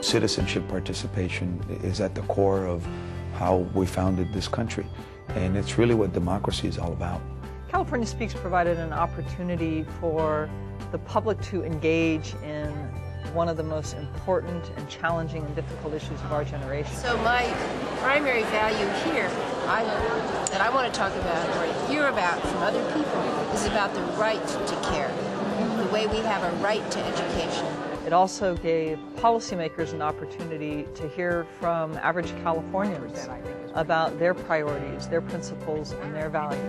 Citizenship participation is at the core of how we founded this country, and it's really what democracy is all about. California Speaks provided an opportunity for the public to engage in one of the most important and challenging and difficult issues of our generation. So my primary value here that I want to talk about or hear about from other people is about the right to care, the way we have a right to education. It also gave policymakers an opportunity to hear from average Californians about their priorities, their principles, and their values.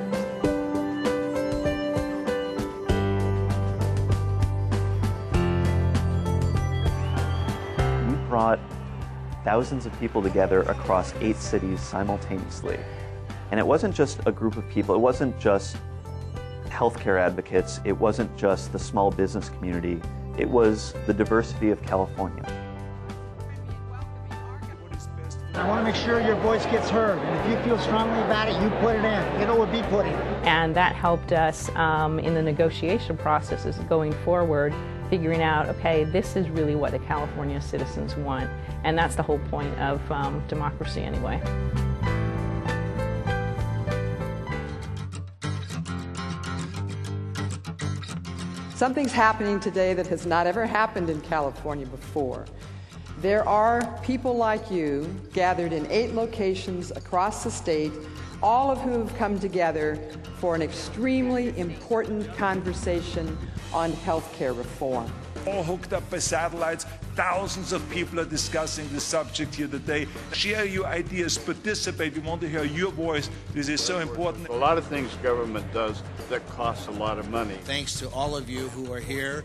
We brought thousands of people together across 8 cities simultaneously. And it wasn't just a group of people, it wasn't just healthcare advocates, it wasn't just the small business community, it was the diversity of California. I want to make sure your voice gets heard, and if you feel strongly about it, you put it in. It will be put in. And that helped us in the negotiation processes going forward, figuring out, okay, this is really what the California citizens want, and that's the whole point of democracy anyway. Something's happening today that has not ever happened in California before. There are people like you gathered in 8 locations across the state, all of whom have come together for an extremely important conversation on healthcare reform. All hooked up by satellites, thousands of people are discussing the subject here today. Share your ideas, participate, we want to hear your voice. This is so important. A lot of things government does that costs a lot of money. Thanks to all of you who are here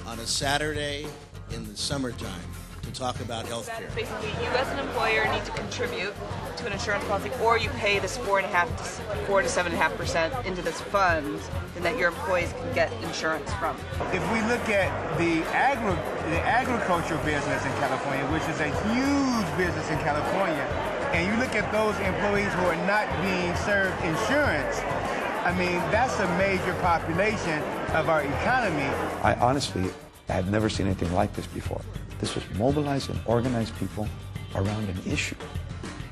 on a Saturday in the summertime to talk about health care. Basically, you as an employer need to contribute to an insurance policy, or you pay this 4 to 7.5% into this fund, and that your employees can get insurance from. If we look at the agricultural business in California, which is a huge business in California, and you look at those employees who are not being served insurance, I mean, that's a major population of our economy. I honestly have never seen anything like this before. This was mobilize and organize people around an issue.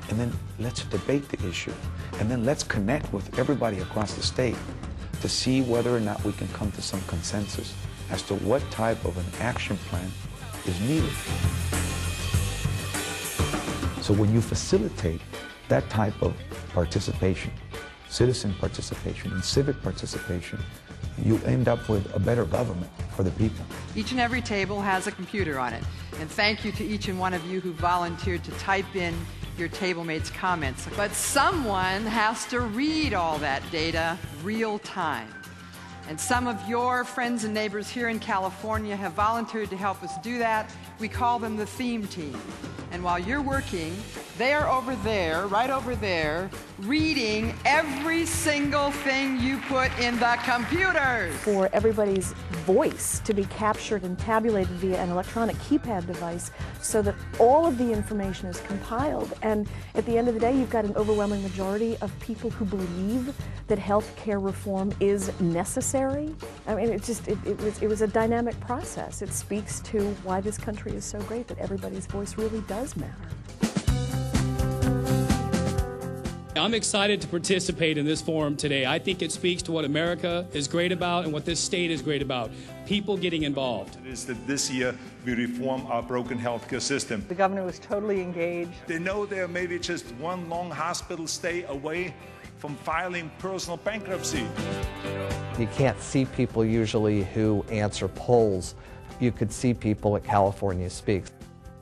And then let's debate the issue. And then let's connect with everybody across the state to see whether or not we can come to some consensus as to what type of an action plan is needed. So when you facilitate that type of participation, citizen participation and civic participation, you end up with a better government for the people. Each and every table has a computer on it. And thank you to each and one of you who volunteered to type in your table mates' comments. But someone has to read all that data real time. And some of your friends and neighbors here in California have volunteered to help us do that. We call them the theme team. And while you're working, they are over there, right over there, reading every single thing you put in the computers. For everybody's voice to be captured and tabulated via an electronic keypad device so that all of the information is compiled. And at the end of the day, you've got an overwhelming majority of people who believe that health care reform is necessary. I mean, it was a dynamic process. It speaks to why this country is so great, that everybody's voice really does matter. I'm excited to participate in this forum today. I think it speaks to what America is great about and what this state is great about. People getting involved. It is that this year we reform our broken healthcare system. The governor was totally engaged. They know they're maybe just one long hospital stay away from filing personal bankruptcy. You can't see people usually who answer polls. You could see people at California Speaks.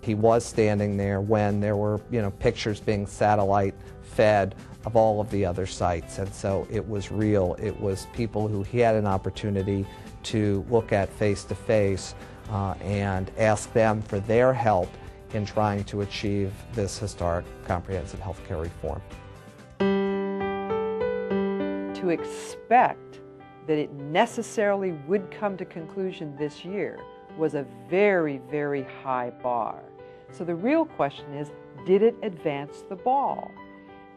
He was standing there when there were, pictures being satellite fed of all of the other sites, and so it was real. It was people who he had an opportunity to look at face to face and ask them for their help in trying to achieve this historic comprehensive health care reform. To expect that it necessarily would come to conclusion this year was a very, very high bar. So the real question is, did it advance the ball?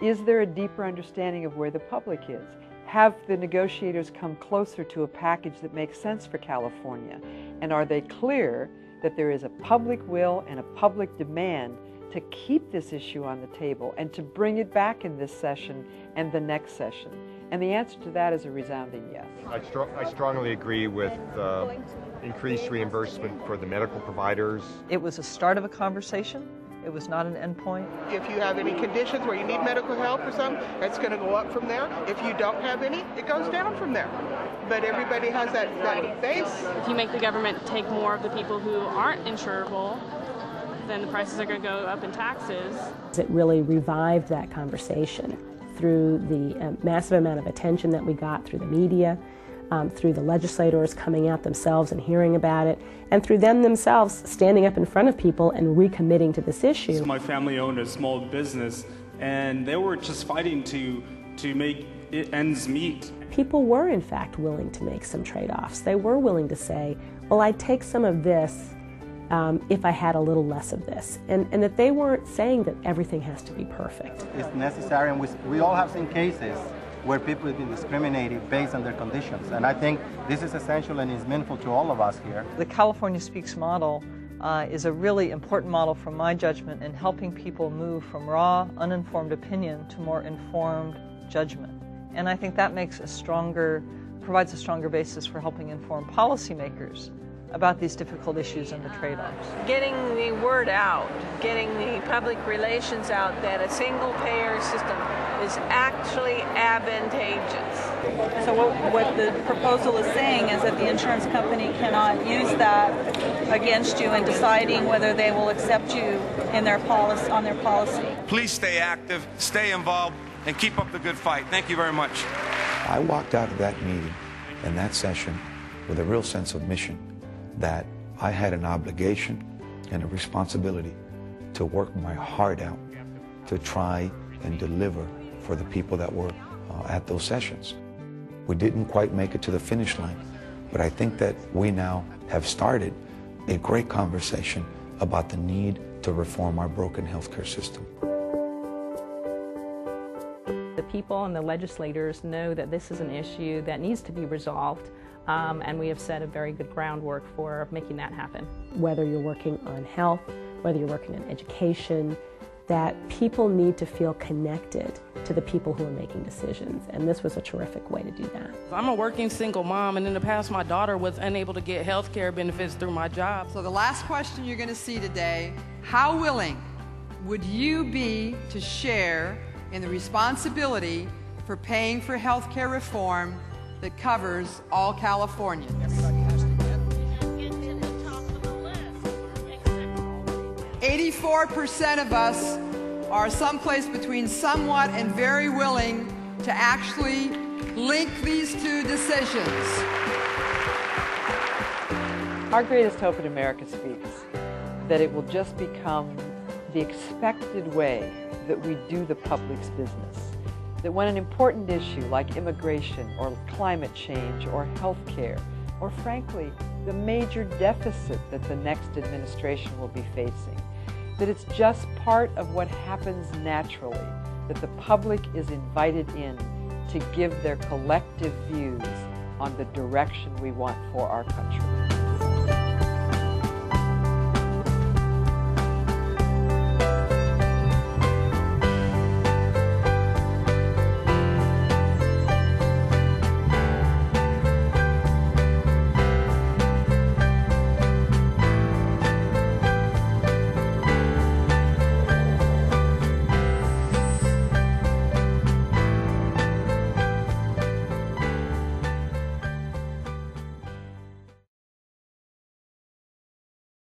Is there a deeper understanding of where the public is? Have the negotiators come closer to a package that makes sense for California? And are they clear that there is a public will and a public demand to keep this issue on the table and to bring it back in this session and the next session? And the answer to that is a resounding yes. I strongly agree with increased reimbursement for the medical providers. It was a start of a conversation. It was not an endpoint. If you have any conditions where you need medical help or something, it's going to go up from there. If you don't have any, it goes down from there. But everybody has that base. If you make the government take more of the people who aren't insurable, then the prices are going to go up in taxes. It really revived that conversation through the massive amount of attention that we got through the media, through the legislators coming out themselves and hearing about it, and through them themselves standing up in front of people and recommitting to this issue. My family owned a small business, and they were just fighting to make it ends meet. People were in fact willing to make some trade-offs. They were willing to say, well, I'd take some of this if I had a little less of this. And that they weren't saying that everything has to be perfect. It's necessary, and we all have seen cases where people have been discriminated based on their conditions. And I think this is essential and is meaningful to all of us here. The CaliforniaSpeaks model is a really important model from my judgment in helping people move from raw, uninformed opinion to more informed judgment. And I think that provides a stronger basis for helping inform policymakers about these difficult issues and the trade-offs. Getting the word out, getting the public relations out that a single-payer system is actually advantageous. So what the proposal is saying is that the insurance company cannot use that against you in deciding whether they will accept you in their policy, on their policy. Please stay active, stay involved, and keep up the good fight. Thank you very much. I walked out of that meeting and that session with a real sense of mission, that I had an obligation and a responsibility to work my heart out to try and deliver for the people that were at those sessions. We didn't quite make it to the finish line, but I think that we now have started a great conversation about the need to reform our broken healthcare system. The people and the legislators know that this is an issue that needs to be resolved, and we have set a very good groundwork for making that happen. Whether you're working on health, whether you're working in education, that people need to feel connected to the people who are making decisions, and this was a terrific way to do that. I'm a working single mom, and in the past my daughter was unable to get health care benefits through my job. So the last question you're going to see today, how willing would you be to share in the responsibility for paying for health care reform that covers all Californians? 84% of us are someplace between somewhat and very willing to actually link these two decisions. Our greatest hope in America Speaks, that it will just become the expected way that we do the public's business. That when an important issue like immigration or climate change or health care, or frankly, the major deficit that the next administration will be facing, that it's just part of what happens naturally, that the public is invited in to give their collective views on the direction we want for our country.